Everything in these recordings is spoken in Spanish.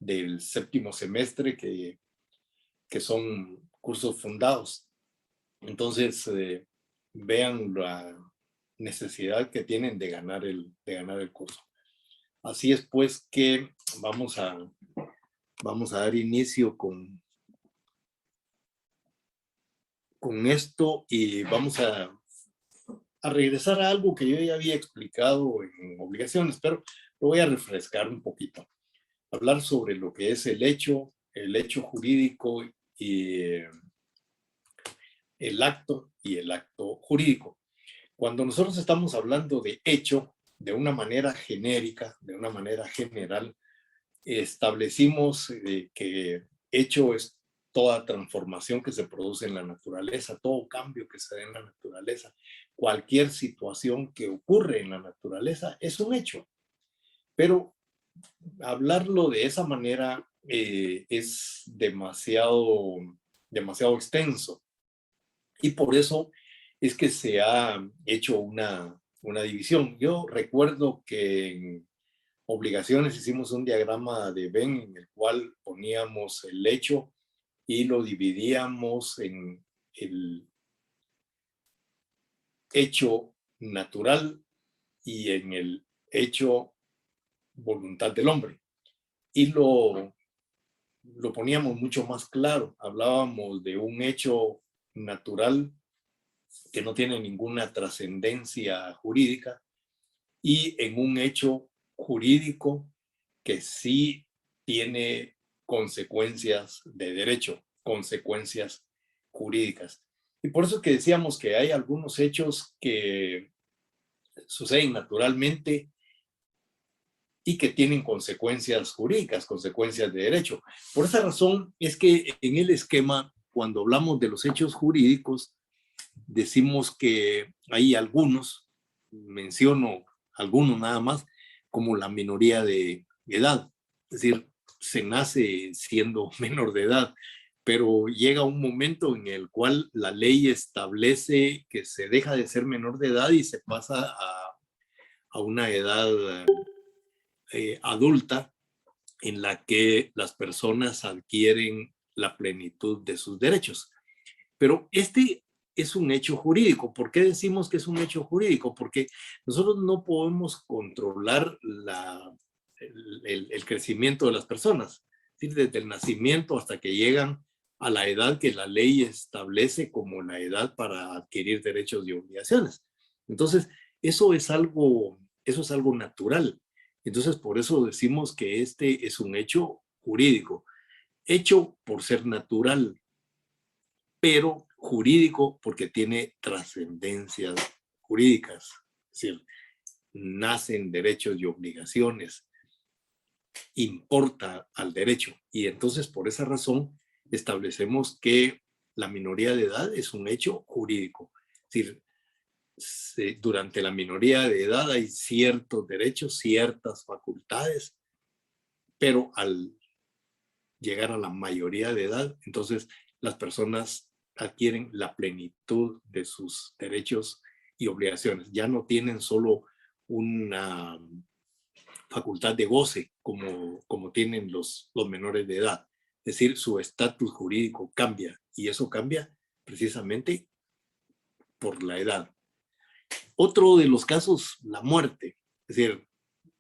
del séptimo semestre que son cursos fundados. Entonces, vean la necesidad que tienen de ganar el curso. Así es pues que vamos a dar inicio con esto y vamos a regresar a algo que yo ya había explicado en obligaciones, pero lo voy a refrescar un poquito. Hablar sobre lo que es el hecho jurídico y el acto jurídico. Cuando nosotros estamos hablando de hecho, de una manera genérica, de una manera general, establecimos que hecho es toda transformación que se produce en la naturaleza, todo cambio que se da en la naturaleza, cualquier situación que ocurre en la naturaleza es un hecho. Pero hablarlo de esa manera es demasiado extenso. Y por eso es que se ha hecho una división. Yo recuerdo que en obligaciones hicimos un diagrama de Venn en el cual poníamos el hecho y lo dividíamos en el hecho natural y en el hecho voluntad del hombre. Y lo poníamos mucho más claro. Hablábamos de un hecho natural que no tiene ninguna trascendencia jurídica y en un hecho jurídico que sí tiene consecuencias de derecho, consecuencias jurídicas. Y por eso es que decíamos que hay algunos hechos que suceden naturalmente y que tienen consecuencias jurídicas, consecuencias de derecho. Por esa razón es que en el esquema, cuando hablamos de los hechos jurídicos, decimos que hay algunos, menciono algunos nada más, como la minoría de edad. Es decir, se nace siendo menor de edad, pero llega un momento en el cual la ley establece que se deja de ser menor de edad y se pasa a una edad adulta en la que las personas adquieren la plenitud de sus derechos. Pero este es un hecho jurídico. ¿Por qué decimos que es un hecho jurídico? Porque nosotros no podemos controlar el crecimiento de las personas, ¿sí? Desde el nacimiento hasta que llegan a la edad que la ley establece como la edad para adquirir derechos y obligaciones. Entonces, eso es algo natural. Entonces, por eso decimos que este es un hecho jurídico, hecho por ser natural, pero jurídico porque tiene trascendencias jurídicas. Es decir, nacen derechos y obligaciones, importa al derecho. Y entonces, por esa razón, establecemos que la minoría de edad es un hecho jurídico. Es decir, durante la minoría de edad hay ciertos derechos, ciertas facultades, pero al llegar a la mayoría de edad, entonces las personas adquieren la plenitud de sus derechos y obligaciones. Ya no tienen solo una facultad de goce como tienen los menores de edad. Es decir, su estatus jurídico cambia y eso cambia precisamente por la edad. Otro de los casos, la muerte. Es decir,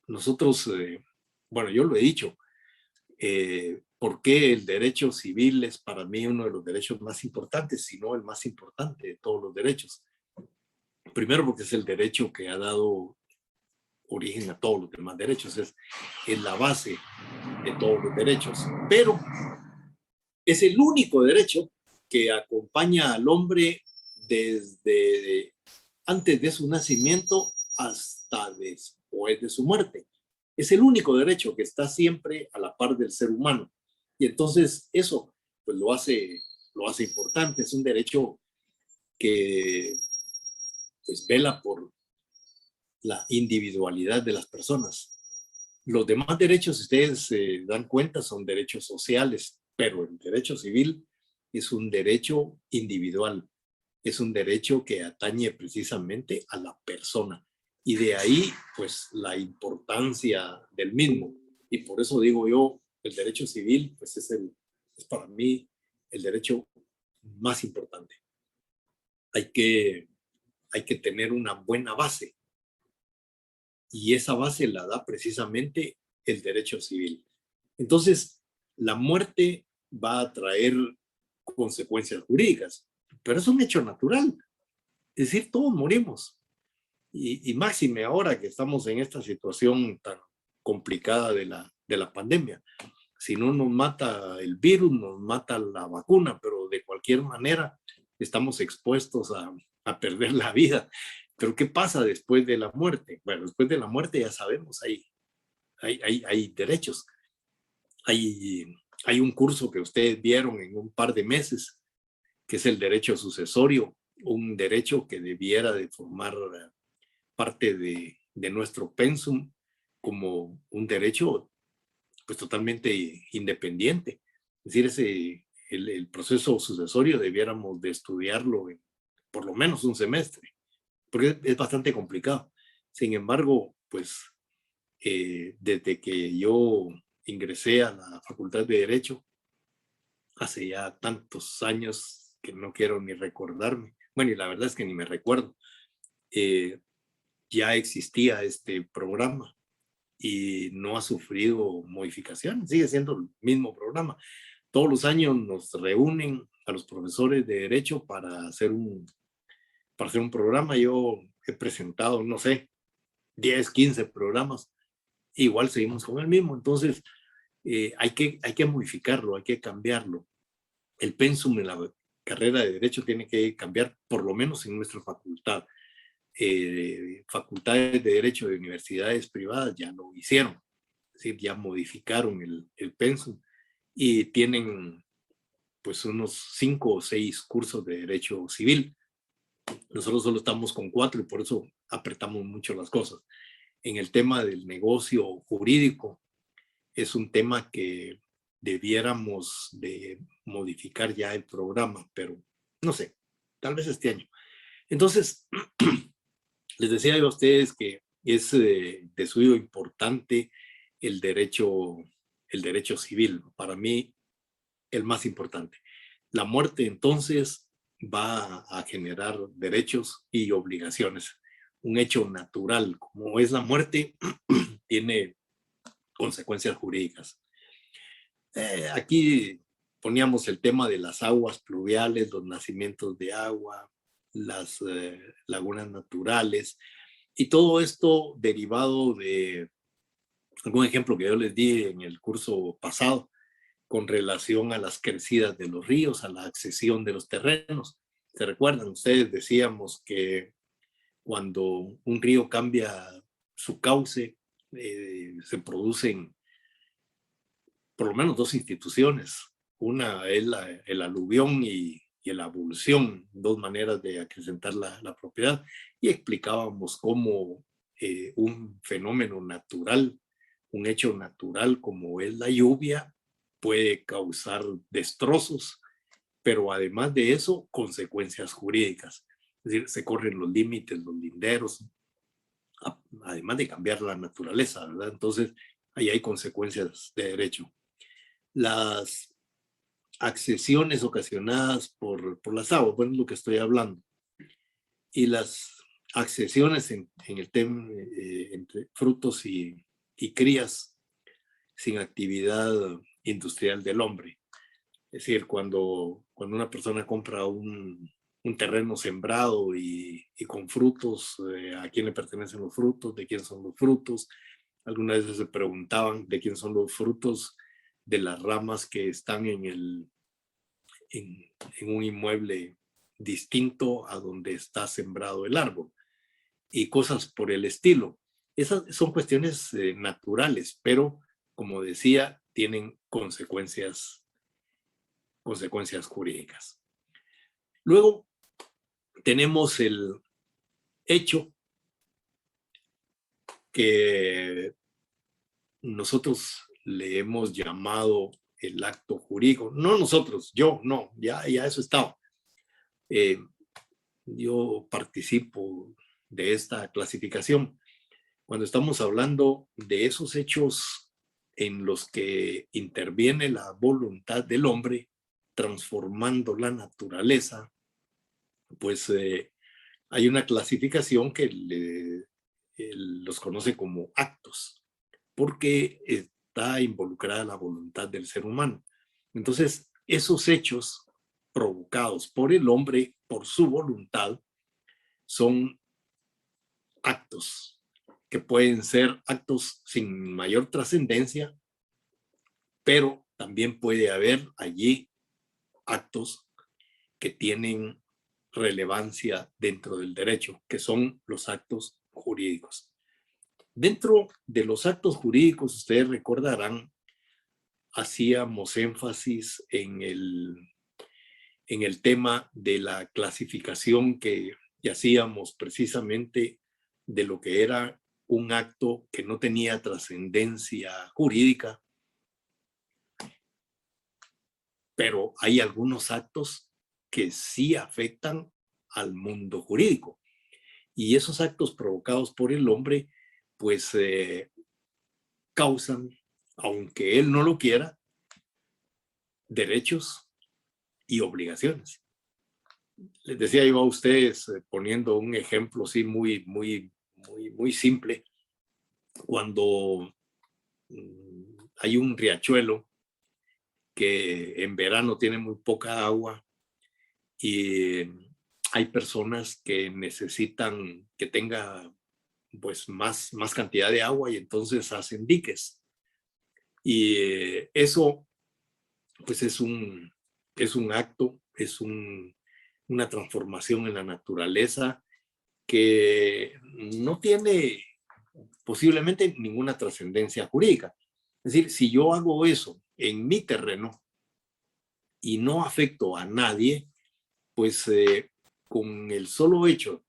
nosotros, bueno, yo lo he dicho, ¿por qué el derecho civil es para mí uno de los derechos más importantes, si no el más importante de todos los derechos? Primero porque es el derecho que ha dado origen a todos los demás derechos, es la base de todos los derechos, pero es el único derecho que acompaña al hombre desde antes de su nacimiento hasta después de su muerte. Es el único derecho que está siempre a la par del ser humano. Y entonces eso pues lo hace importante. Es un derecho que pues vela por la individualidad de las personas. Los demás derechos, si ustedes se dan cuenta, son derechos sociales, pero el derecho civil es un derecho individual, es un derecho que atañe precisamente a la persona. Y de ahí, pues, la importancia del mismo. Y por eso digo yo el derecho civil pues es para mí el derecho más importante. Hay que tener una buena base y esa base la da precisamente el derecho civil. Entonces, la muerte va a traer consecuencias jurídicas, pero es un hecho natural. Es decir, todos morimos. Y máxime ahora que estamos en esta situación tan complicada de la pandemia. Si no nos mata el virus, nos mata la vacuna, pero de cualquier manera estamos expuestos a perder la vida. Pero ¿qué pasa después de la muerte? Bueno, después de la muerte ya sabemos, hay derechos. Hay un curso que ustedes vieron en un par de meses, que es el derecho sucesorio, un derecho que debiera de formar parte de nuestro pensum como un derecho pues totalmente independiente. Es decir, el proceso sucesorio debiéramos de estudiarlo en por lo menos un semestre, porque es bastante complicado. Sin embargo, pues desde que yo ingresé a la Facultad de Derecho, hace ya tantos años que no quiero ni recordarme, bueno, y la verdad es que ni me recuerdo, eh, ya existía este programa y no ha sufrido modificaciones, sigue siendo el mismo programa. Todos los años nos reúnen a los profesores de Derecho para hacer un programa. Yo he presentado, no sé, 10, 15 programas, igual seguimos con el mismo. Entonces, hay que modificarlo, hay que cambiarlo. El pensum en la carrera de Derecho tiene que cambiar, por lo menos en nuestra facultad. Facultades de Derecho de universidades privadas ya lo hicieron, es decir, ya modificaron el pensum y tienen pues unos 5 o 6 cursos de Derecho Civil. Nosotros solo estamos con 4 y por eso apretamos mucho las cosas. En el tema del negocio jurídico, es un tema que debiéramos de modificar ya el programa, pero no sé, tal vez este año. Entonces, les decía yo a ustedes que es de suyo importante el derecho civil. Para mí, el más importante. La muerte entonces va a generar derechos y obligaciones. Un hecho natural como es la muerte tiene consecuencias jurídicas. Aquí poníamos el tema de las aguas pluviales, los nacimientos de agua, las lagunas naturales y todo esto derivado de algún ejemplo que yo les di en el curso pasado con relación a las crecidas de los ríos, a la accesión de los terrenos. ¿Se recuerdan? Ustedes decíamos que cuando un río cambia su cauce, se producen por lo menos dos instituciones. Una es el aluvión y la abulsión, dos maneras de acrecentar la propiedad. Y explicábamos cómo un fenómeno natural, un hecho natural como es la lluvia, puede causar destrozos, pero además de eso, consecuencias jurídicas. Es decir, se corren los límites, los linderos, además de cambiar la naturaleza, ¿verdad? Entonces, ahí hay consecuencias de derecho. Las accesiones ocasionadas por las aguas, bueno, es lo que estoy hablando, y las accesiones en el tema entre frutos y crías sin actividad industrial del hombre. Es decir, cuando una persona compra un terreno sembrado y con frutos, ¿a quién le pertenecen los frutos? ¿De quién son los frutos? Algunas veces se preguntaban de quién son los frutos de las ramas que están en un inmueble distinto a donde está sembrado el árbol y cosas por el estilo. Esas son cuestiones naturales, pero como decía, tienen consecuencias jurídicas. Luego tenemos el hecho que nosotros le hemos llamado el acto jurídico. No nosotros, yo no, ya eso estaba. Yo participo de esta clasificación. Cuando estamos hablando de esos hechos en los que interviene la voluntad del hombre transformando la naturaleza, pues hay una clasificación que los conoce como actos, porque está involucrada la voluntad del ser humano. Entonces, esos hechos provocados por el hombre, por su voluntad, son actos que pueden ser actos sin mayor trascendencia, pero también puede haber allí actos que tienen relevancia dentro del derecho, que son los actos jurídicos. Dentro de los actos jurídicos, ustedes recordarán, hacíamos énfasis en el tema de la clasificación que hacíamos precisamente de lo que era un acto que no tenía trascendencia jurídica, pero hay algunos actos que sí afectan al mundo jurídico. Y esos actos provocados por el hombre, pues causan, aunque él no lo quiera, derechos y obligaciones. Les decía yo a ustedes, poniendo un ejemplo así muy simple, cuando hay un riachuelo que en verano tiene muy poca agua y hay personas que necesitan que tenga pues más cantidad de agua y entonces hacen diques. Y eso pues es un acto, es una transformación en la naturaleza que no tiene posiblemente ninguna trascendencia jurídica. Es decir, si yo hago eso en mi terreno y no afecto a nadie, pues con el solo hecho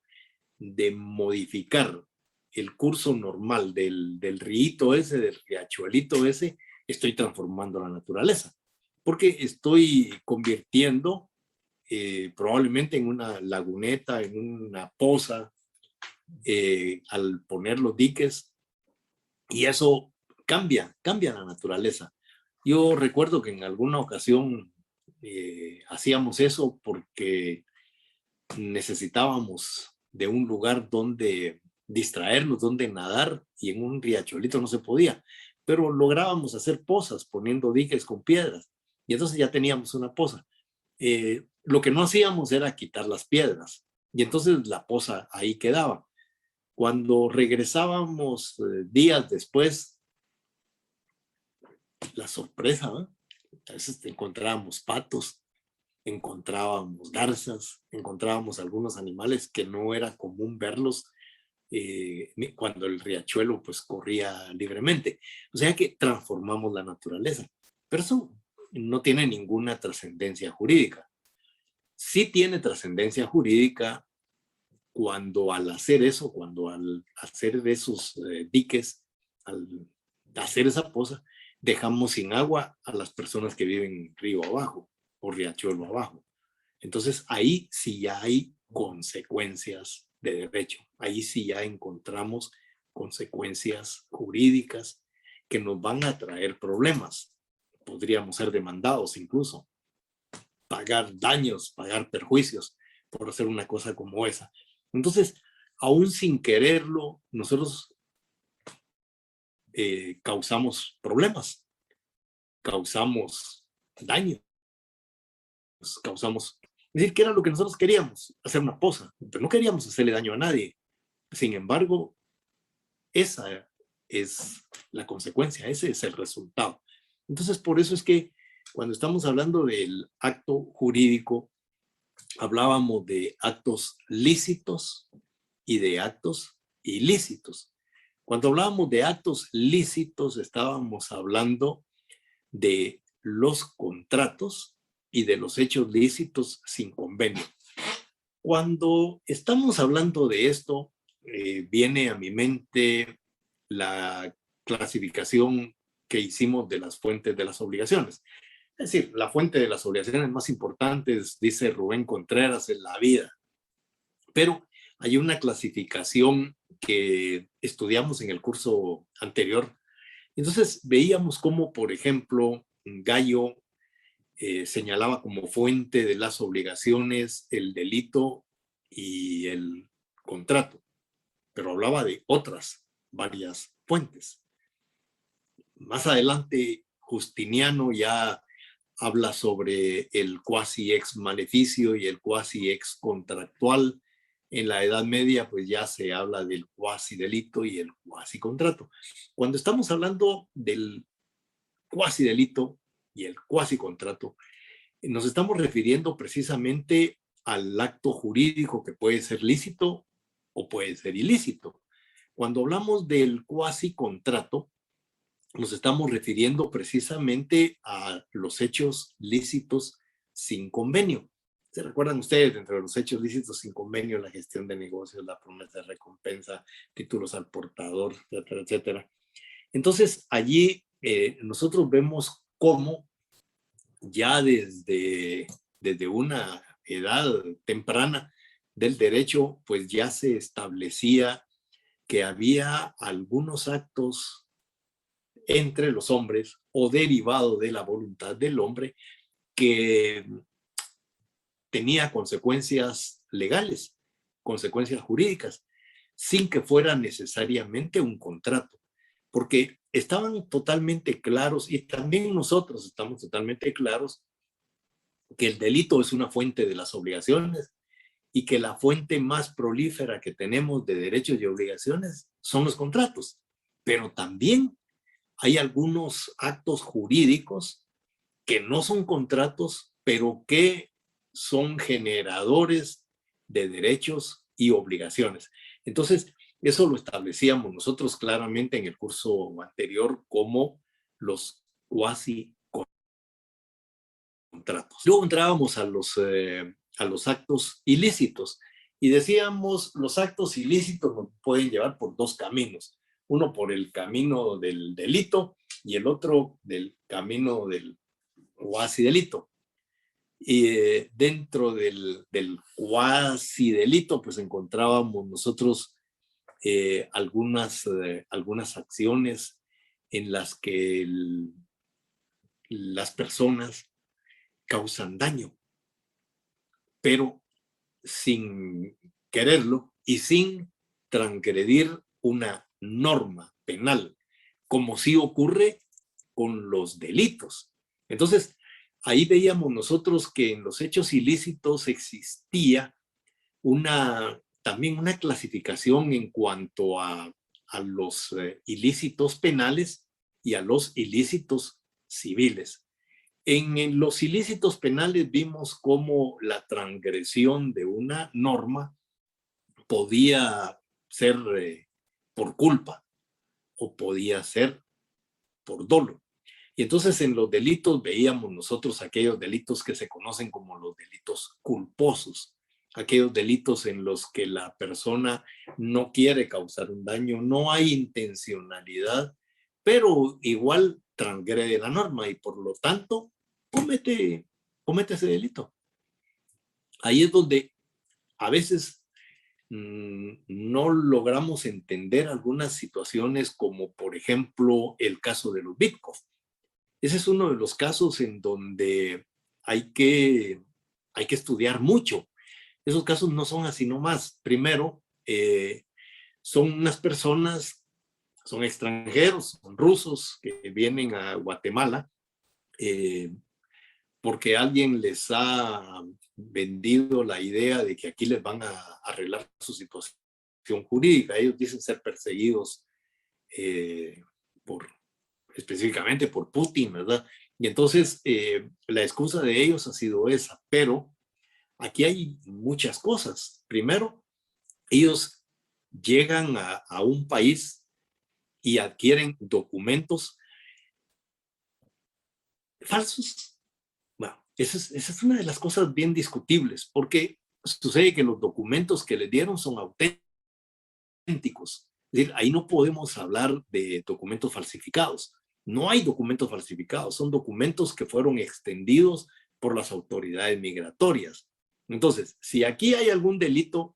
de modificar el curso normal del río ese, del riachuelito ese, estoy transformando la naturaleza. Porque estoy convirtiendo probablemente en una laguneta, en una poza, al poner los diques, y eso cambia la naturaleza. Yo recuerdo que en alguna ocasión hacíamos eso porque necesitábamos de un lugar donde distraernos, donde nadar, y en un riachuelito no se podía, pero lográbamos hacer pozas poniendo diques con piedras, y entonces ya teníamos una poza. Lo que no hacíamos era quitar las piedras, y entonces la poza ahí quedaba. Cuando regresábamos días después, la sorpresa, ¿no? A veces encontrábamos patos, encontrábamos garzas, encontrábamos algunos animales que no era común verlos cuando el riachuelo pues corría libremente. O sea que transformamos la naturaleza, pero eso no tiene ninguna trascendencia jurídica. Sí tiene trascendencia jurídica cuando al hacer eso, cuando al hacer de esos diques, al hacer esa poza, dejamos sin agua a las personas que viven río abajo o riachuelo abajo. Entonces ahí sí ya hay consecuencias de derecho. Ahí sí ya encontramos consecuencias jurídicas que nos van a traer problemas. Podríamos ser demandados incluso, pagar daños, pagar perjuicios por hacer una cosa como esa. Entonces, aún sin quererlo, nosotros causamos problemas, causamos daño, causamos... Es decir, ¿qué era lo que nosotros queríamos? Hacer una poza, pero no queríamos hacerle daño a nadie. Sin embargo, esa es la consecuencia, ese es el resultado. Entonces, por eso es que cuando estamos hablando del acto jurídico, hablábamos de actos lícitos y de actos ilícitos. Cuando hablábamos de actos lícitos, estábamos hablando de los contratos y de los hechos lícitos sin convenio. Cuando estamos hablando de esto, viene a mi mente la clasificación que hicimos de las fuentes de las obligaciones. Es decir, la fuente de las obligaciones más importantes, dice Rubén Contreras, es la vida. Pero hay una clasificación que estudiamos en el curso anterior, Entonces veíamos cómo, por ejemplo, Gallo señalaba como fuente de las obligaciones el delito y el contrato, pero hablaba de otras varias fuentes. Más adelante, Justiniano ya habla sobre el cuasi ex maleficio y el cuasi ex contractual. En la Edad Media, pues ya se habla del cuasi delito y el cuasi contrato. Cuando estamos hablando del cuasi delito y el cuasi contrato, nos estamos refiriendo precisamente al acto jurídico que puede ser lícito o puede ser ilícito. Cuando hablamos del cuasi contrato, nos estamos refiriendo precisamente a los hechos lícitos sin convenio. ¿Se recuerdan ustedes, dentro de los hechos lícitos sin convenio, la gestión de negocios, la promesa de recompensa, títulos al portador, etcétera, etcétera? Entonces, allí nosotros vemos cómo ya desde una edad temprana del derecho, pues ya se establecía que había algunos actos entre los hombres o derivado de la voluntad del hombre que tenía consecuencias legales, consecuencias jurídicas, sin que fuera necesariamente un contrato, porque estaban totalmente claros y también nosotros estamos totalmente claros que el delito es una fuente de las obligaciones y que la fuente más prolífera que tenemos de derechos y obligaciones son los contratos, pero también hay algunos actos jurídicos que no son contratos, pero que son generadores de derechos y obligaciones. Entonces, eso lo establecíamos nosotros claramente en el curso anterior como los cuasi contratos. Luego entrábamos a los actos ilícitos y decíamos, los actos ilícitos nos pueden llevar por dos caminos. Uno por el camino del delito y el otro del camino del cuasi delito. Y dentro del cuasi delito, pues encontrábamos nosotros algunas acciones en las que las personas causan daño, pero sin quererlo y sin transgredir una norma penal, como sí ocurre con los delitos. Entonces, ahí veíamos nosotros que en los hechos ilícitos existía también una clasificación en cuanto a los ilícitos penales y a los ilícitos civiles. En los ilícitos penales vimos cómo la transgresión de una norma podía ser por culpa o podía ser por dolo. Y entonces en los delitos veíamos nosotros aquellos delitos que se conocen como los delitos culposos, aquellos delitos en los que la persona no quiere causar un daño, no hay intencionalidad, pero igual transgrede la norma y por lo tanto comete ese delito. Ahí es donde a veces no logramos entender algunas situaciones como por ejemplo el caso de los bitcoins. Ese es uno de los casos en donde hay que estudiar mucho. Esos casos no son así nomás. Primero, son unas personas, son extranjeros, son rusos que vienen a Guatemala porque alguien les ha vendido la idea de que aquí les van a arreglar su situación jurídica. Ellos dicen ser perseguidos específicamente por Putin, ¿verdad? Y entonces la excusa de ellos ha sido esa, pero aquí hay muchas cosas. Primero, ellos llegan a un país y adquieren documentos falsos. Bueno, esa es una de las cosas bien discutibles, porque sucede que los documentos que les dieron son auténticos. Es decir, ahí no podemos hablar de documentos falsificados. No hay documentos falsificados, son documentos que fueron extendidos por las autoridades migratorias. Entonces, si aquí hay algún delito,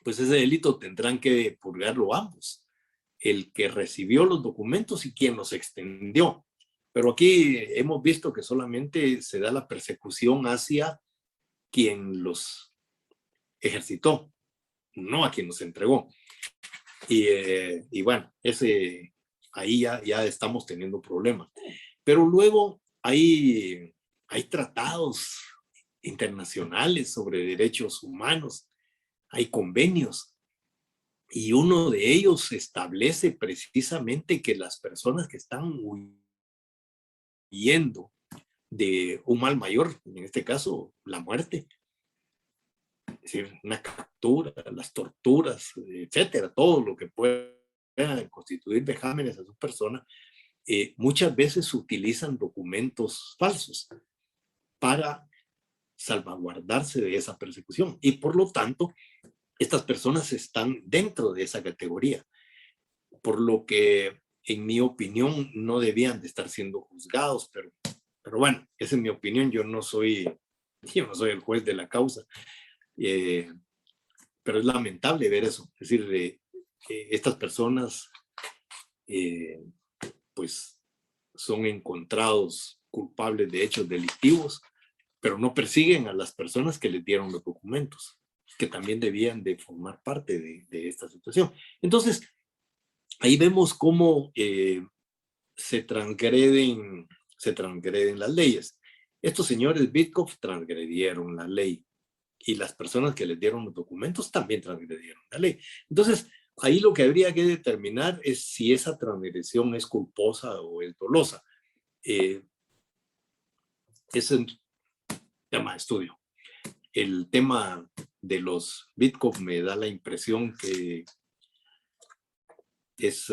pues ese delito tendrán que purgarlo ambos. el que recibió los documentos y quien los extendió. Pero aquí hemos visto que solamente se da la persecución hacia quien los ejercitó, no a quien los entregó. Y bueno, ahí ya estamos teniendo problemas. Pero luego hay tratados internacionales sobre derechos humanos, hay convenios, y uno de ellos establece precisamente que las personas que están huyendo de un mal mayor, en este caso la muerte, es decir, una captura, las torturas, etcétera, todo lo que pueda constituir vejámenes a sus personas, muchas veces utilizan documentos falsos para salvaguardarse de esa persecución. Y por lo tanto, estas personas están dentro de esa categoría, por lo que, en mi opinión, no debían de estar siendo juzgados, pero bueno, esa es mi opinión, yo no soy el juez de la causa, pero es lamentable ver eso, es decir, estas personas pues son encontrados culpables de hechos delictivos, pero no persiguen a las personas que les dieron los documentos, que también debían de formar parte de esta situación. Entonces, ahí vemos cómo se transgreden las leyes. Estos señores Bitkoff transgredieron la ley y las personas que les dieron los documentos también transgredieron la ley. Entonces, ahí lo que habría que determinar es si esa transgresión es culposa o es dolosa. Es un tema de estudio. El tema de los Bitcoff me da la impresión que es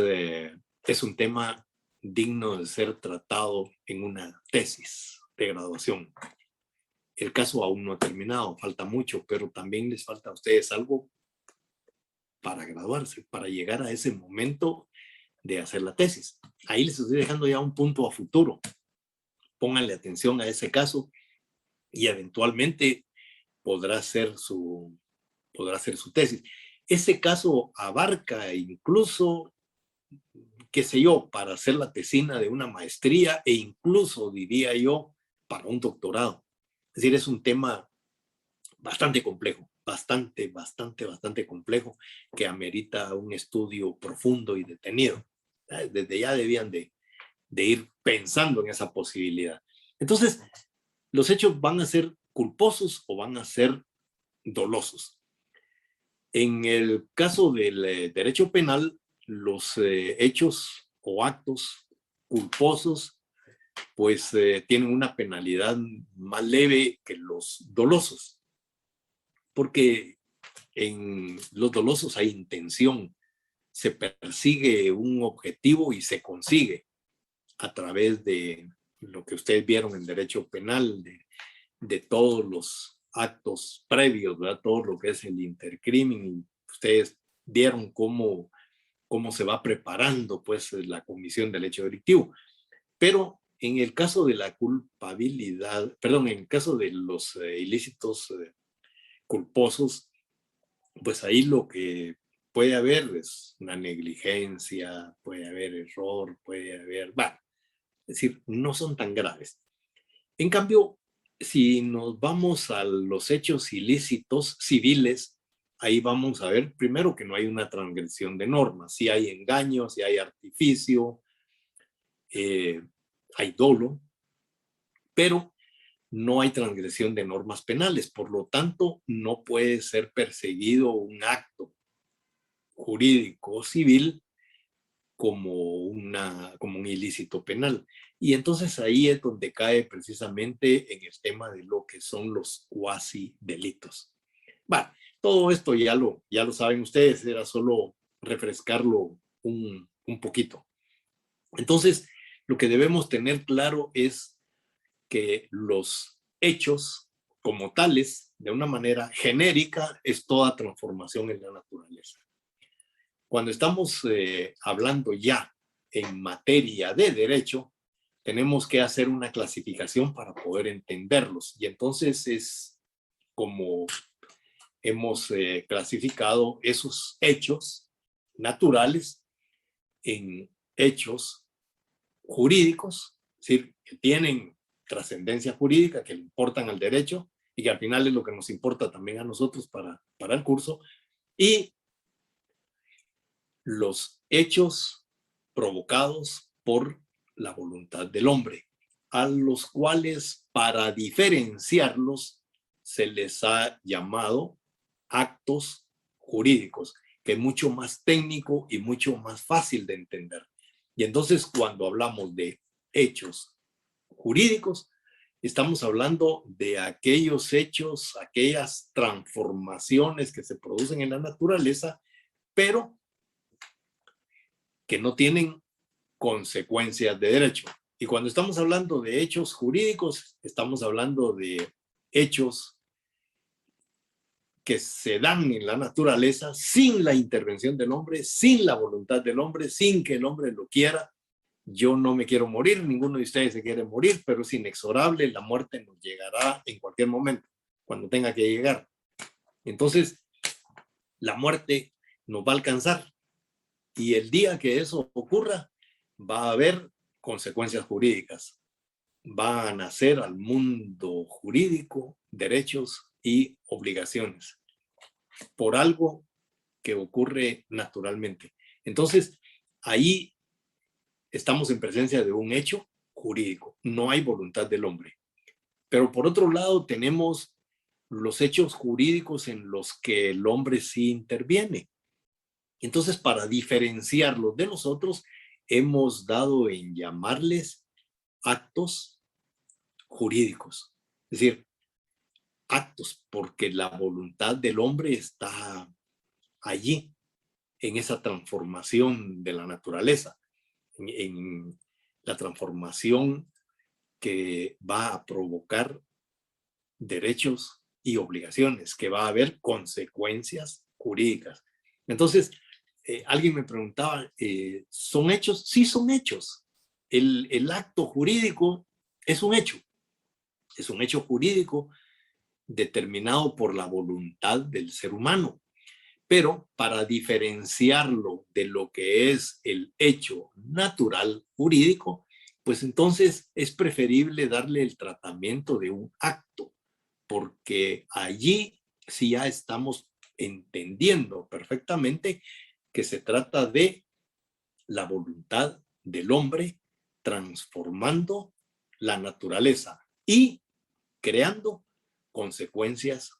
un tema digno de ser tratado en una tesis de graduación. El caso aún no ha terminado, falta mucho, pero también les falta a ustedes algo para graduarse, para llegar a ese momento de hacer la tesis. Ahí les estoy dejando ya un punto a futuro. Pónganle atención a ese caso y eventualmente podrá ser su tesis. Ese caso abarca incluso, qué sé yo, para hacer la tesina de una maestría e incluso, diría yo, para un doctorado. Es decir, es un tema bastante complejo, bastante complejo, que amerita un estudio profundo y detenido. Desde ya debían de ir pensando en esa posibilidad. Entonces, los hechos van a ser culposos o van a ser dolosos. En el caso del derecho penal, los hechos o actos culposos pues tienen una penalidad más leve que los dolosos, porque en los dolosos hay intención, se persigue un objetivo y se consigue a través de lo que ustedes vieron en derecho penal, de todos los actos previos, ¿verdad? Todo lo que es el intercrimen. Ustedes vieron cómo se va preparando pues la comisión del hecho delictivo. Pero en el caso de la culpabilidad, perdón, en el caso de los ilícitos culposos, pues ahí lo que puede haber es una negligencia, puede haber error, puede haber, bueno, es decir, no son tan graves. En cambio, si nos vamos a los hechos ilícitos civiles, ahí vamos a ver primero que no hay una transgresión de normas, si hay engaño, si hay artificio, hay dolo, pero no hay transgresión de normas penales, por lo tanto no puede ser perseguido un acto jurídico o civil como un ilícito penal. Y entonces ahí es donde cae precisamente en el tema de lo que son los cuasi delitos. Bueno, todo esto ya lo saben ustedes, era solo refrescarlo un poquito. Entonces, lo que debemos tener claro es que los hechos como tales, de una manera genérica, es toda transformación en la naturaleza. Cuando estamos hablando ya en materia de derecho, tenemos que hacer una clasificación para poder entenderlos. Y entonces es como hemos clasificado esos hechos naturales en hechos jurídicos, es decir, que tienen trascendencia jurídica, que le importan al derecho y que al final es lo que nos importa también a nosotros para el curso, y los hechos provocados por la voluntad del hombre, a los cuales, para diferenciarlos, se les ha llamado actos jurídicos, que es mucho más técnico y mucho más fácil de entender. Y entonces, cuando hablamos de hechos jurídicos, estamos hablando de aquellos hechos, aquellas transformaciones que se producen en la naturaleza, pero que no tienen consecuencias de derecho. Y cuando estamos hablando de hechos jurídicos, estamos hablando de hechos que se dan en la naturaleza sin la intervención del hombre, sin la voluntad del hombre, sin que el hombre lo quiera. Yo no me quiero morir, ninguno de ustedes se quiere morir, pero es inexorable, la muerte nos llegará en cualquier momento, cuando tenga que llegar. Entonces, la muerte nos va a alcanzar y el día que eso ocurra, va a haber consecuencias jurídicas. Va a nacer al mundo jurídico derechos y obligaciones por algo que ocurre naturalmente. Entonces, ahí estamos en presencia de un hecho jurídico. No hay voluntad del hombre. Pero por otro lado, tenemos los hechos jurídicos en los que el hombre sí interviene. Entonces, para diferenciarlos de los otros, hemos dado en llamarles actos jurídicos. Es decir, actos, porque la voluntad del hombre está allí, en esa transformación de la naturaleza, en la transformación que va a provocar derechos y obligaciones, que va a haber consecuencias jurídicas. Entonces, alguien me preguntaba, ¿son hechos? Sí, son hechos. El acto jurídico es un hecho jurídico determinado por la voluntad del ser humano. Pero para diferenciarlo de lo que es el hecho natural jurídico, pues entonces es preferible darle el tratamiento de un acto, porque allí sí ya estamos entendiendo perfectamente que se trata de la voluntad del hombre transformando la naturaleza y creando consecuencias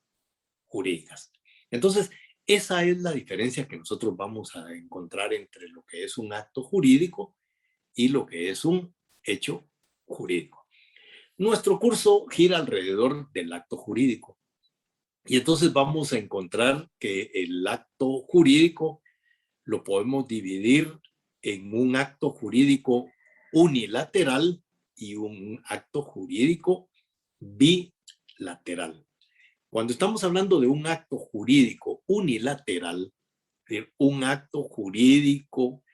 jurídicas. Entonces, esa es la diferencia que nosotros vamos a encontrar entre lo que es un acto jurídico y lo que es un hecho jurídico. Nuestro curso gira alrededor del acto jurídico. Y entonces vamos a encontrar que el acto jurídico lo podemos dividir en un acto jurídico unilateral y un acto jurídico bilateral. Cuando estamos hablando de un acto jurídico unilateral, de un acto jurídico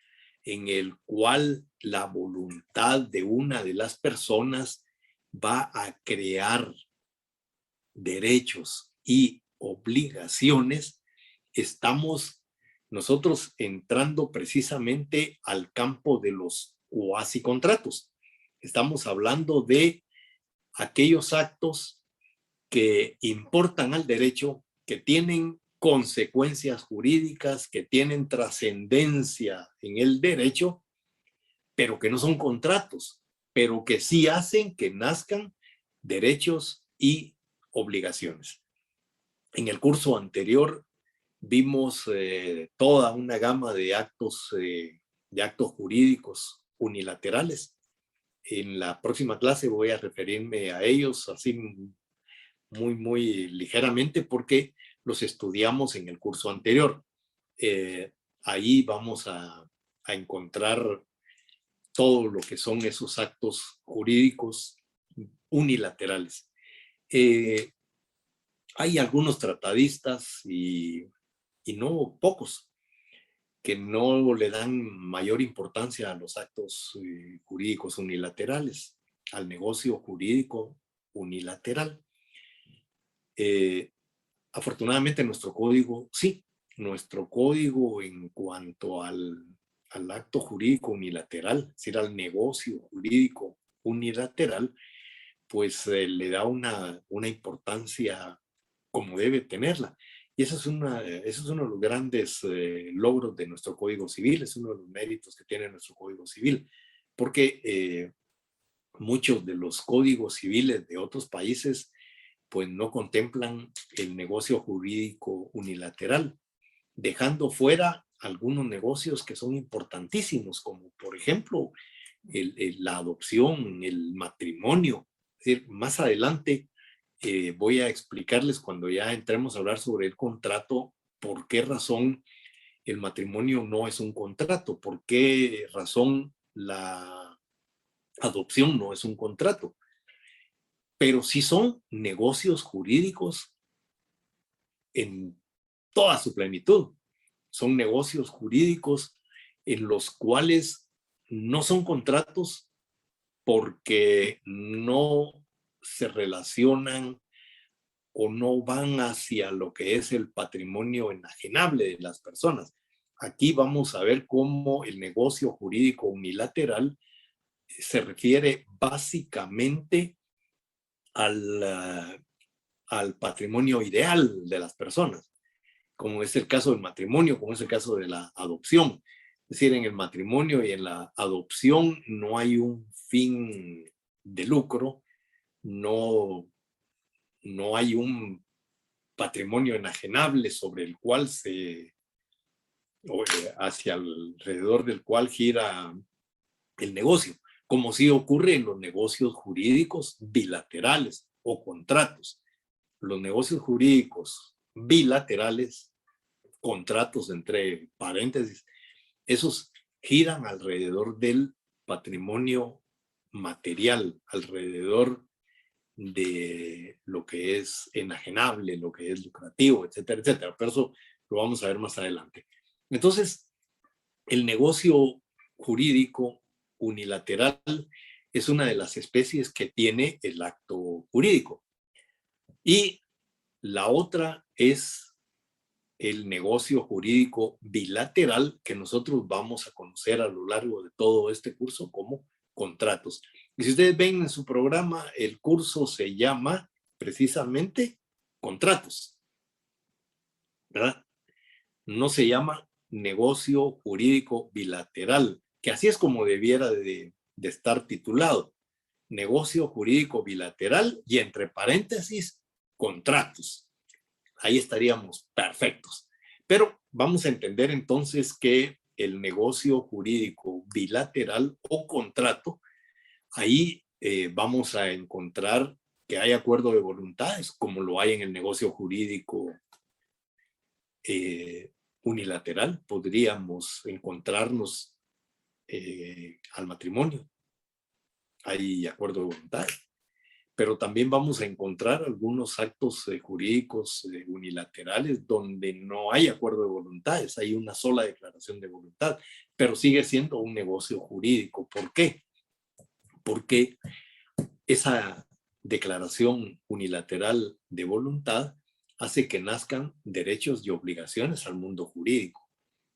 en el cual la voluntad de una de las personas va a crear derechos y obligaciones, estamos nosotros entrando precisamente al campo de los cuasi contratos. Estamos hablando de aquellos actos que importan al derecho, que tienen consecuencias jurídicas, que tienen trascendencia en el derecho, pero que no son contratos, pero que sí hacen que nazcan derechos y obligaciones. En el curso anterior vimos toda una gama de actos jurídicos unilaterales. En la próxima clase voy a referirme a ellos así muy ligeramente porque los estudiamos en el curso anterior. Ahí vamos a encontrar todo lo que son esos actos jurídicos unilaterales. Hay algunos tratadistas y no pocos que no le dan mayor importancia a los actos jurídicos unilaterales, al negocio jurídico unilateral. Afortunadamente nuestro código, sí, nuestro código en cuanto al al acto jurídico unilateral, es decir, al negocio jurídico unilateral, pues le da una importancia como debe tenerla. Y eso es uno de los grandes logros de nuestro Código Civil, es uno de los méritos que tiene nuestro Código Civil, porque muchos de los códigos civiles de otros países pues no contemplan el negocio jurídico unilateral, dejando fuera algunos negocios que son importantísimos, como por ejemplo la adopción, el matrimonio. Es decir, más adelante voy a explicarles cuando ya entremos a hablar sobre el contrato, por qué razón el matrimonio no es un contrato, por qué razón la adopción no es un contrato, pero sí son negocios jurídicos en toda su plenitud. Son negocios jurídicos en los cuales no son contratos porque no se relacionan o no van hacia lo que es el patrimonio enajenable de las personas. Aquí vamos a ver cómo el negocio jurídico unilateral se refiere básicamente al patrimonio ideal de las personas, como es el caso del matrimonio, como es el caso de la adopción. Es decir, en el matrimonio y en la adopción no hay un fin de lucro, no hay un patrimonio enajenable sobre el cual hacia alrededor del cual gira el negocio, como sí ocurre en los negocios jurídicos bilaterales o contratos. Los negocios jurídicos bilaterales, contratos entre paréntesis, esos giran alrededor del patrimonio material, alrededor de lo que es enajenable, lo que es lucrativo, etcétera, etcétera. Pero eso lo vamos a ver más adelante. Entonces, el negocio jurídico unilateral es una de las especies que tiene el acto jurídico. Y la otra es el negocio jurídico bilateral que nosotros vamos a conocer a lo largo de todo este curso como contratos. Y si ustedes ven en su programa, el curso se llama precisamente contratos, ¿verdad? No se llama negocio jurídico bilateral, que así es como debiera de estar titulado. Negocio jurídico bilateral y entre paréntesis, contratos. Ahí estaríamos perfectos. Pero vamos a entender entonces que el negocio jurídico bilateral o contrato, ahí vamos a encontrar que hay acuerdo de voluntades, como lo hay en el negocio jurídico unilateral. Podríamos encontrarnos al matrimonio. Hay acuerdo de voluntades. Pero también vamos a encontrar algunos actos jurídicos unilaterales donde no hay acuerdo de voluntades, hay una sola declaración de voluntad, pero sigue siendo un negocio jurídico. ¿Por qué? Porque esa declaración unilateral de voluntad hace que nazcan derechos y obligaciones al mundo jurídico.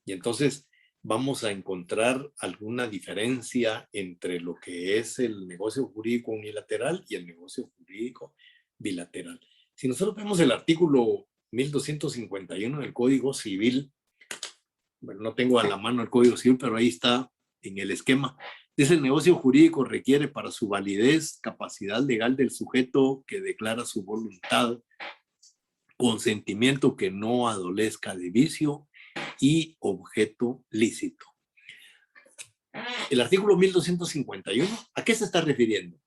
Y entonces vamos a encontrar alguna diferencia entre lo que es el negocio jurídico unilateral y el negocio jurídico bilateral. Si nosotros vemos el artículo 1251 del Código Civil, bueno, no tengo a la mano el Código Civil, pero ahí está en el esquema. Dice: el negocio jurídico requiere para su validez capacidad legal del sujeto que declara su voluntad, consentimiento que no adolezca de vicio y objeto lícito. El artículo 1251, ¿a qué se está refiriendo?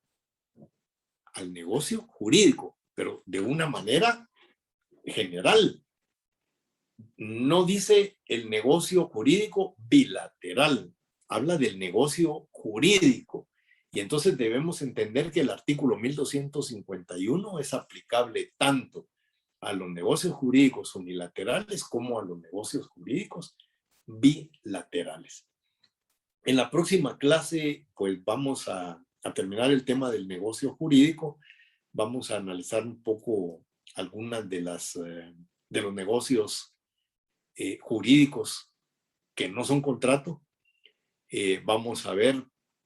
Al negocio jurídico, pero de una manera general. No dice el negocio jurídico bilateral, habla del negocio jurídico. Y entonces debemos entender que el artículo 1251 es aplicable tanto a los negocios jurídicos unilaterales como a los negocios jurídicos bilaterales. En la próxima clase, pues vamos a terminar el tema del negocio jurídico. Vamos a analizar un poco algunas de los negocios jurídicos que no son contrato, Vamos a ver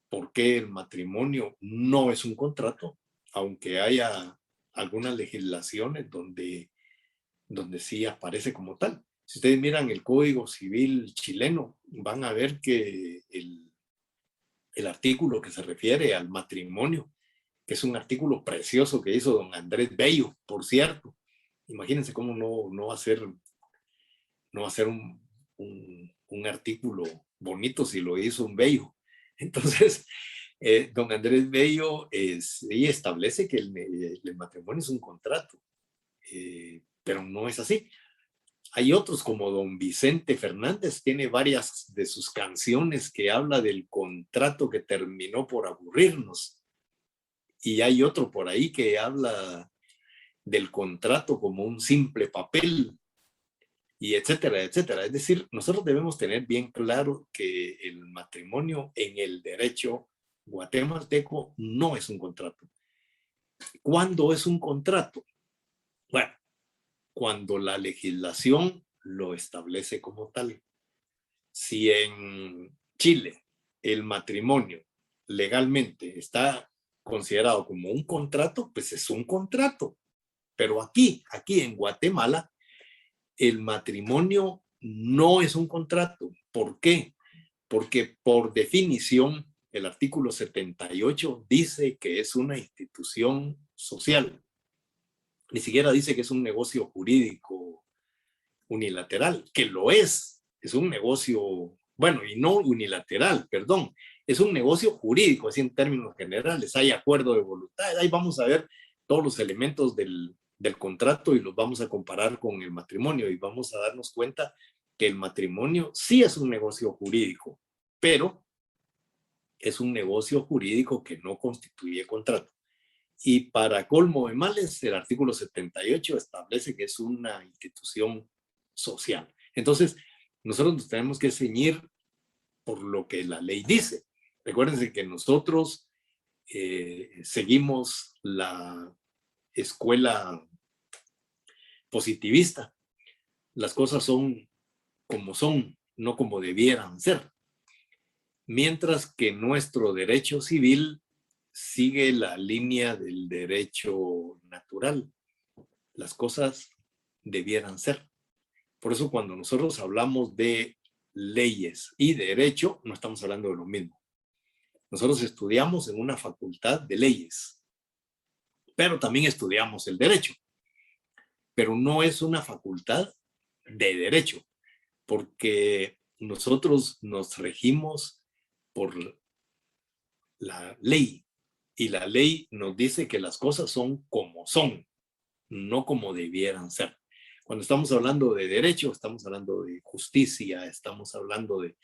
por qué el matrimonio no es un contrato, aunque haya algunas legislaciones donde sí aparece como tal. Si ustedes miran el Código Civil chileno, van a ver que el artículo que se refiere al matrimonio, que es un artículo precioso que hizo don Andrés Bello, por cierto. Imagínense cómo no va a ser, no va a ser un artículo bonito si lo hizo un Bello. Entonces, don Andrés Bello sí establece que el matrimonio es un contrato, pero no es así. Hay otros como don Vicente Fernández, tiene varias de sus canciones que habla del contrato que terminó por aburrirnos. Y hay otro por ahí que habla del contrato como un simple papel, y etcétera, etcétera. Es decir, nosotros debemos tener bien claro que el matrimonio en el derecho guatemalteco no es un contrato. ¿Cuándo es un contrato? Bueno, cuando la legislación lo establece como tal. Si en Chile el matrimonio legalmente está considerado como un contrato, pues es un contrato. Pero aquí en Guatemala, el matrimonio no es un contrato. ¿Por qué? Porque por definición, el artículo 78 dice que es una institución social. Ni siquiera dice que es un negocio jurídico unilateral, que lo es un negocio, bueno, y no unilateral, perdón, es un negocio jurídico, así en términos generales, hay acuerdo de voluntad, ahí vamos a ver todos los elementos del contrato y los vamos a comparar con el matrimonio y vamos a darnos cuenta que el matrimonio sí es un negocio jurídico, pero es un negocio jurídico que no constituye contrato. Y para colmo de males, el artículo 78 establece que es una institución social. Entonces, nosotros nos tenemos que ceñir por lo que la ley dice. Recuérdense que nosotros seguimos la escuela positivista. Las cosas son, no como debieran ser. Mientras que nuestro derecho civil sigue la línea del derecho natural. Las cosas debieran ser. Por eso cuando nosotros hablamos de leyes y derecho, no estamos hablando de lo mismo. Nosotros estudiamos en una facultad de leyes, pero también estudiamos el derecho. Pero no es una facultad de derecho, porque nosotros nos regimos por la ley y la ley nos dice que las cosas son como son, no como debieran ser. Cuando estamos hablando de derecho, estamos hablando de justicia, estamos hablando de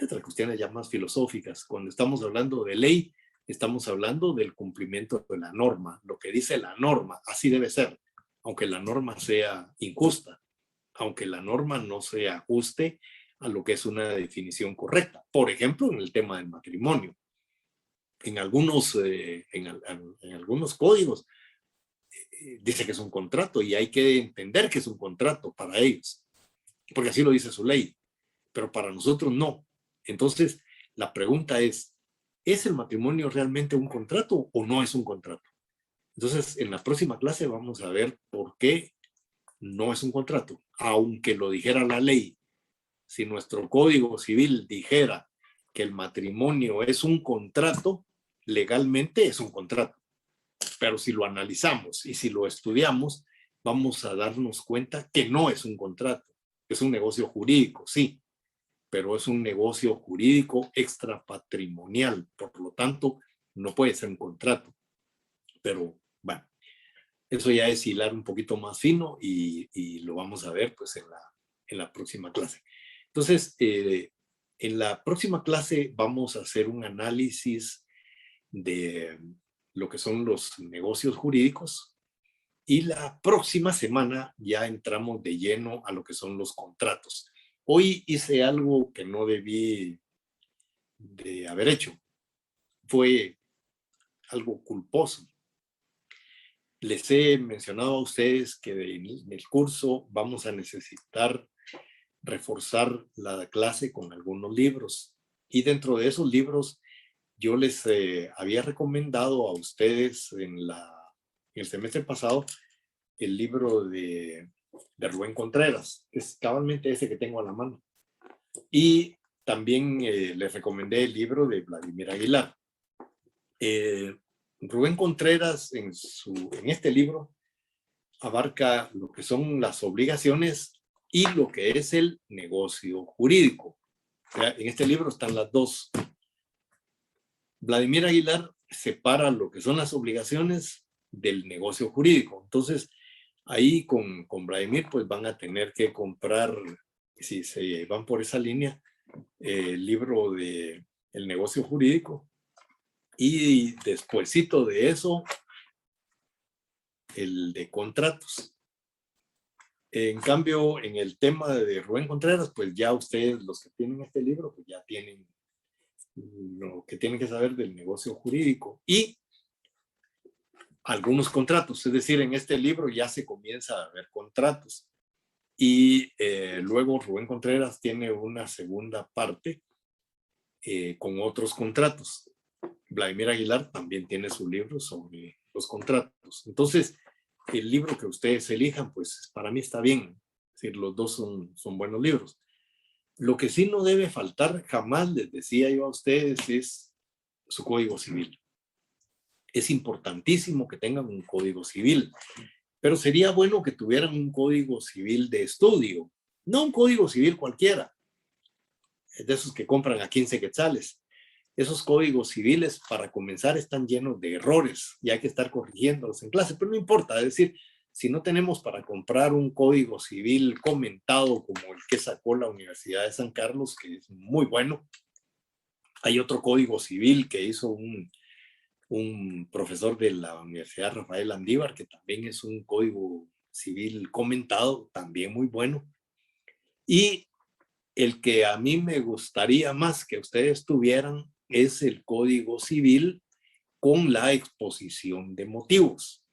otras cuestiones ya más filosóficas. Cuando estamos hablando de ley, estamos hablando del cumplimiento de la norma. Lo que dice la norma, así debe ser, aunque la norma sea injusta, aunque la norma no se ajuste a lo que es una definición correcta. Por ejemplo, en el tema del matrimonio. En algunos códigos dice que es un contrato y hay que entender que es un contrato para ellos, porque así lo dice su ley, pero para nosotros no. Entonces, la pregunta ¿es el matrimonio realmente un contrato o no es un contrato? Entonces, en la próxima clase vamos a ver por qué no es un contrato, aunque lo dijera la ley. Si nuestro Código Civil dijera que el matrimonio es un contrato, legalmente es un contrato. Pero si lo analizamos y si lo estudiamos, vamos a darnos cuenta que no es un contrato. Es un negocio jurídico, sí, pero es un negocio jurídico extrapatrimonial. Por lo tanto, no puede ser un contrato. Pero bueno, eso ya es hilar un poquito más fino y lo vamos a ver pues en la próxima clase. Entonces, en la próxima clase vamos a hacer un análisis de lo que son los negocios jurídicos y la próxima semana ya entramos de lleno a lo que son los contratos. Hoy hice algo que no debí de haber hecho. Fue algo culposo. Les he mencionado a ustedes que en el curso vamos a necesitar reforzar la clase con algunos libros. Y dentro de esos libros, yo les había recomendado a ustedes en el semestre pasado el libro de Rubén Contreras, que es cabalmente ese que tengo a la mano. Y también les recomendé el libro de Vladimir Aguilar. Rubén Contreras en este libro abarca lo que son las obligaciones y lo que es el negocio jurídico. En este libro están las dos. Vladimir Aguilar separa lo que son las obligaciones del negocio jurídico. Entonces, ahí con Vladimir, pues van a tener que comprar, si se van por esa línea, el libro de El negocio jurídico. Y despuesito de eso, el de contratos. En cambio, en el tema de Rubén Contreras, pues ya ustedes, los que tienen este libro, pues ya tienen lo que tienen que saber del negocio jurídico y algunos contratos. Es decir, en este libro ya se comienza a ver contratos. Y luego Rubén Contreras tiene una segunda parte con otros contratos. Vladimir Aguilar también tiene su libro sobre los contratos. Entonces, el libro que ustedes elijan, pues para mí está bien. Es decir, los dos son buenos libros. Lo que sí no debe faltar, jamás les decía yo a ustedes, es su código civil. Es importantísimo que tengan un código civil, pero sería bueno que tuvieran un código civil de estudio, no un código civil cualquiera, de esos que compran a 15 quetzales. Esos códigos civiles, para comenzar, están llenos de errores y hay que estar corrigiéndolos en clase, pero no importa, es decir, si no tenemos para comprar un código civil comentado como el que sacó la Universidad de San Carlos, que es muy bueno, hay otro código civil que hizo un profesor de la Universidad Rafael Andívar, que también es un código civil comentado, también muy bueno. Y el que a mí me gustaría más que ustedes tuvieran es el Código Civil con la exposición de motivos.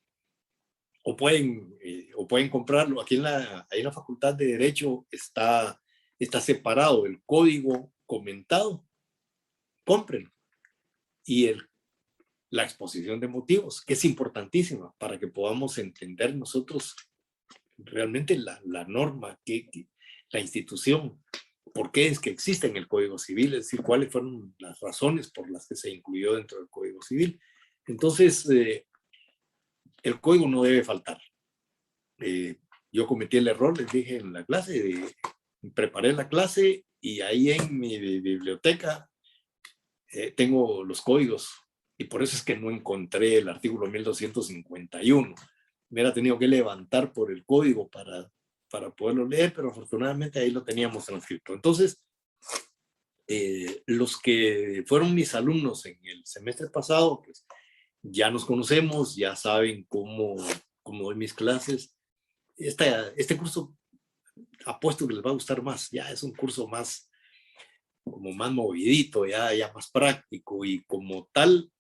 O pueden comprarlo. Aquí ahí en la Facultad de Derecho está separado el código comentado. Cómprenlo. Y la exposición de motivos, que es importantísima para que podamos entender nosotros realmente la norma, la institución, por qué es que existe en el Código Civil, es decir, cuáles fueron las razones por las que se incluyó dentro del Código Civil. Entonces, el código no debe faltar. Yo cometí el error, les dije en la clase, preparé la clase y ahí en mi biblioteca tengo los códigos y por eso es que no encontré el artículo 1251. Me hubiera tenido que levantar por el código para poderlo leer, pero afortunadamente ahí lo teníamos transcrito. Entonces, los que fueron mis alumnos en el semestre pasado, pues ya nos conocemos, ya saben cómo doy mis clases. Este curso apuesto que les va a gustar más, ya es un curso como más movidito, ya más práctico y como tal,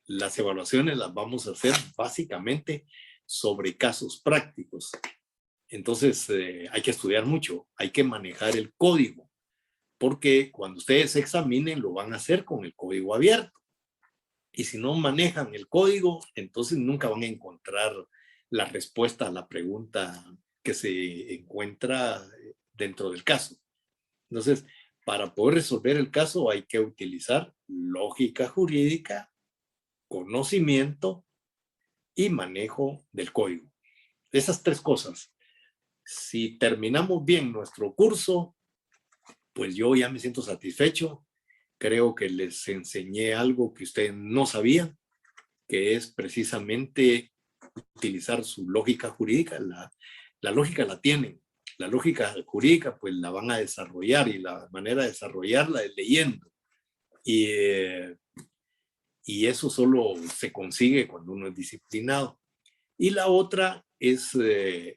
las evaluaciones las vamos a hacer básicamente sobre casos prácticos. Entonces hay que estudiar mucho, hay que manejar el código, porque cuando ustedes examinen lo van a hacer con el código abierto. Y si no manejan el código, entonces nunca van a encontrar la respuesta a la pregunta que se encuentra dentro del caso. Entonces, para poder resolver el caso hay que utilizar lógica jurídica, conocimiento y manejo del código. Esas tres cosas. Si terminamos bien nuestro curso, pues yo ya me siento satisfecho. Creo que les enseñé algo que ustedes no sabían, que es precisamente utilizar su lógica jurídica. La lógica la tienen. La lógica jurídica pues la van a desarrollar y la manera de desarrollarla es leyendo. Y eso solo se consigue cuando uno es disciplinado. Y la otra es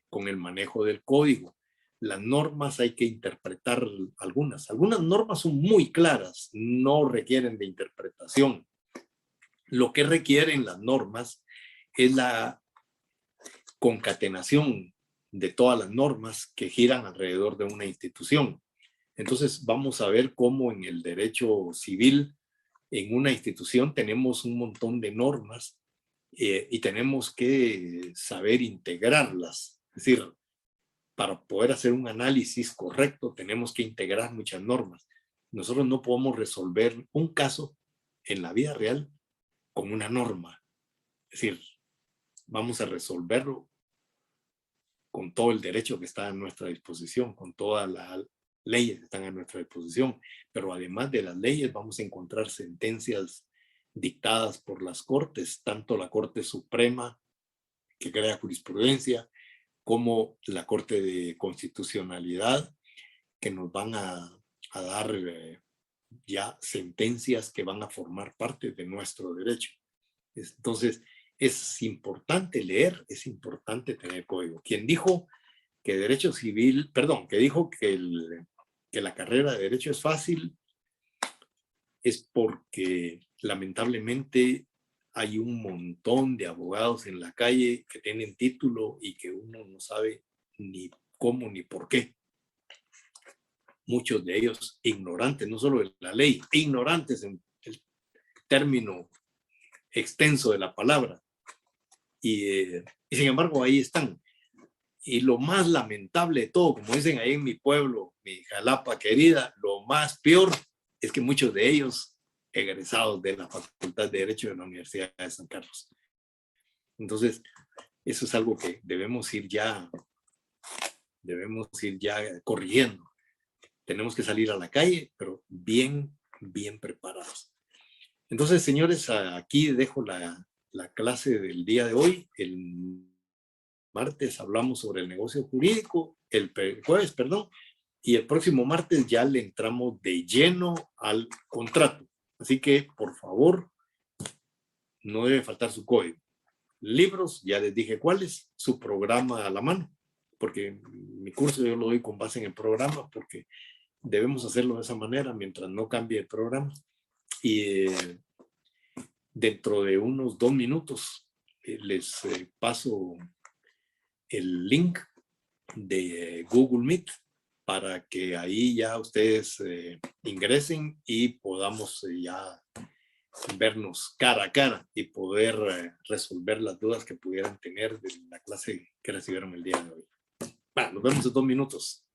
con el manejo del código. Las normas hay que interpretar algunas. Algunas normas son muy claras, no requieren de interpretación. Lo que requieren las normas es la concatenación de todas las normas que giran alrededor de una institución. Entonces vamos a ver cómo en el derecho civil, en una institución, tenemos un montón de normas y tenemos que saber integrarlas. Es decir, para poder hacer un análisis correcto, tenemos que integrar muchas normas. Nosotros no podemos resolver un caso en la vida real con una norma. Es decir, vamos a resolverlo con todo el derecho que está a nuestra disposición, con todas las leyes que están a nuestra disposición. Pero además de las leyes, vamos a encontrar sentencias dictadas por las cortes, tanto la Corte Suprema, que crea jurisprudencia, como la Corte de Constitucionalidad, que nos van a dar ya sentencias que van a formar parte de nuestro derecho. Entonces, es importante leer, es importante tener código. Quien dijo que derecho civil, perdón, que dijo que la carrera de derecho es fácil, es porque lamentablemente hay un montón de abogados en la calle que tienen título y que uno no sabe ni cómo ni por qué. Muchos de ellos ignorantes, no solo de la ley, ignorantes en el término extenso de la palabra. Y sin embargo, ahí están. Y lo más lamentable de todo, como dicen ahí en mi pueblo, mi Jalapa querida, lo más peor es que muchos de ellos egresados de la Facultad de Derecho de la Universidad de San Carlos. Entonces, eso es algo que debemos ir ya corrigiendo. Tenemos que salir a la calle, pero bien preparados. Entonces, señores, aquí dejo la clase del día de hoy. El martes hablamos sobre el negocio jurídico, el jueves, perdón, y el próximo martes ya le entramos de lleno al contrato. Así que, por favor, no debe faltar su código. Libros, ya les dije cuáles, su programa a la mano, porque mi curso yo lo doy con base en el programa, porque debemos hacerlo de esa manera mientras no cambie el programa. Y dentro de unos 2 minutos les paso el link de Google Meet para que ahí ya ustedes ingresen y podamos ya vernos cara a cara y poder resolver las dudas que pudieran tener de la clase que recibieron el día de hoy. Bueno, nos vemos en 2 minutos.